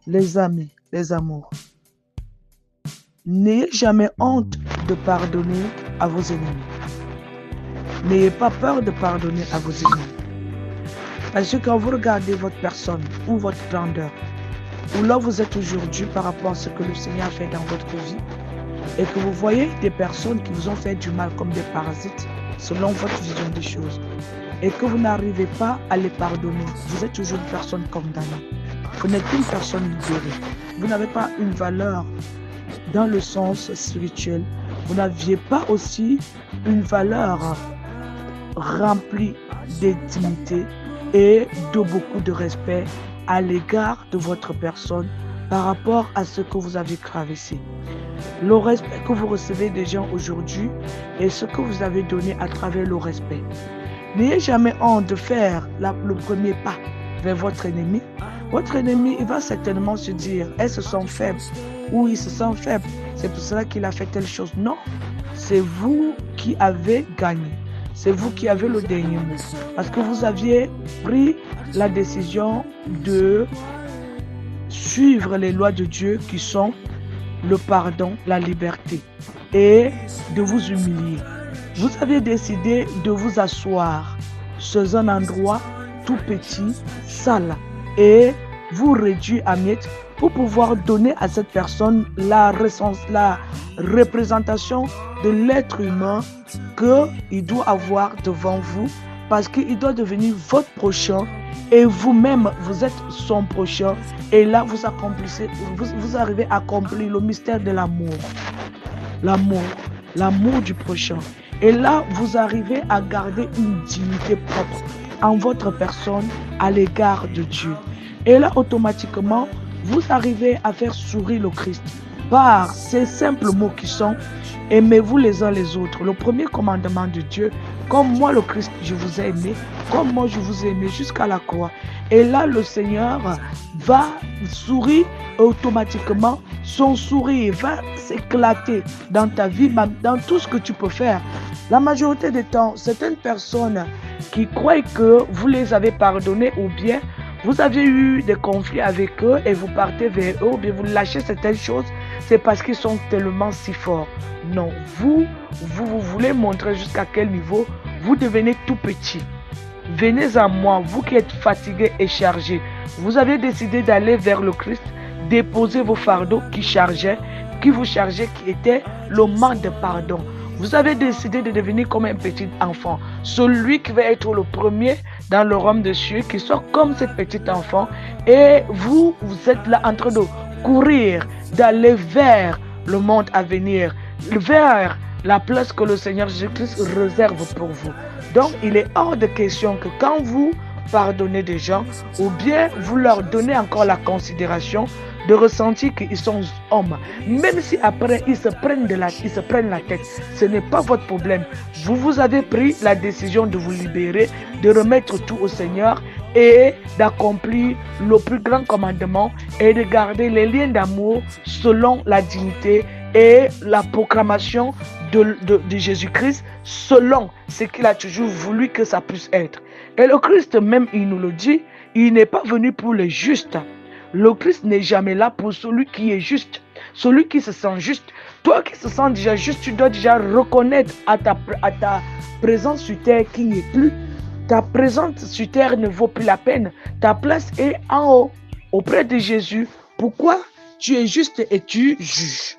Les amis, les amours, n'ayez jamais honte de pardonner à vos ennemis. N'ayez pas peur de pardonner à vos ennemis. Parce que quand vous regardez votre personne ou votre grandeur, ou là vous êtes aujourd'hui par rapport à ce que le Seigneur a fait dans votre vie, et que vous voyez des personnes qui vous ont fait du mal comme des parasites, selon votre vision des choses, et que vous n'arrivez pas à les pardonner, vous êtes toujours une personne condamnée. Vous n'êtes qu'une personne libérée. Vous n'avez pas une valeur dans le sens spirituel. Vous n'aviez pas aussi une valeur remplie d'intimité et de beaucoup de respect à l'égard de votre personne par rapport à ce que vous avez traversé. Le respect que vous recevez des gens aujourd'hui est ce que vous avez donné à travers le respect. N'ayez jamais honte de faire le premier pas vers votre ennemi. Votre ennemi, il va certainement se dire, elles se sent faibles ou il se sent faible. C'est pour cela qu'il a fait telle chose. Non, c'est vous qui avez gagné. C'est vous qui avez le dernier mot. Parce que vous aviez pris la décision de suivre les lois de Dieu qui sont le pardon, la liberté et de vous humilier. Vous avez décidé de vous asseoir sur un endroit tout petit, sale et vous réduire à miettes pour pouvoir donner à cette personne la représentation de l'être humain qu'il doit avoir devant vous parce qu'il doit devenir votre prochain et vous-même vous êtes son prochain et là vous accomplissez, vous arrivez à accomplir le mystère de l'amour. L'amour du prochain. Et là, vous arrivez à garder une dignité propre en votre personne à l'égard de Dieu. Et là, automatiquement, vous arrivez à faire sourire le Christ par ces simples mots qui sont « Aimez-vous les uns les autres ». Le premier commandement de Dieu, comme moi le Christ, je vous ai aimé, comme moi je vous ai aimé jusqu'à la croix. Et là, le Seigneur va sourire automatiquement. Son sourire va s'éclater dans ta vie, dans tout ce que tu peux faire. La majorité des temps, certaines personnes qui croient que vous les avez pardonnés ou bien vous avez eu des conflits avec eux et vous partez vers eux ou bien vous lâchez certaines choses, c'est parce qu'ils sont tellement si forts. Non, vous voulez montrer jusqu'à quel niveau vous devenez tout petit. Venez à moi, vous qui êtes fatigués et chargés. Vous avez décidé d'aller vers le Christ, déposer vos fardeaux qui vous chargeaient, qui était le manque de pardon. Vous avez décidé de devenir comme un petit enfant. Celui qui va être le premier dans le royaume de Dieu, qui soit comme ce petit enfant. Et vous êtes là en train de courir, d'aller vers le monde à venir, vers la place que le Seigneur Jésus-Christ réserve pour vous. Donc, il est hors de question que quand vous pardonnez des gens, ou bien vous leur donnez encore la considération, de ressentir qu'ils sont hommes. Même si après ils se prennent la tête, ce n'est pas votre problème. Vous avez pris la décision de vous libérer, de remettre tout au Seigneur et d'accomplir le plus grand commandement et de garder les liens d'amour selon la dignité et la proclamation de Jésus-Christ selon ce qu'il a toujours voulu que ça puisse être. Et le Christ même, il nous le dit, il n'est pas venu pour les justes. Le Christ n'est jamais là pour celui qui est juste, celui qui se sent juste. Toi qui se sens déjà juste, tu dois déjà reconnaître à ta présence sur terre qu'il n'y est plus. Ta présence sur terre ne vaut plus la peine. Ta place est en haut, auprès de Jésus. Pourquoi tu es juste et tu juges?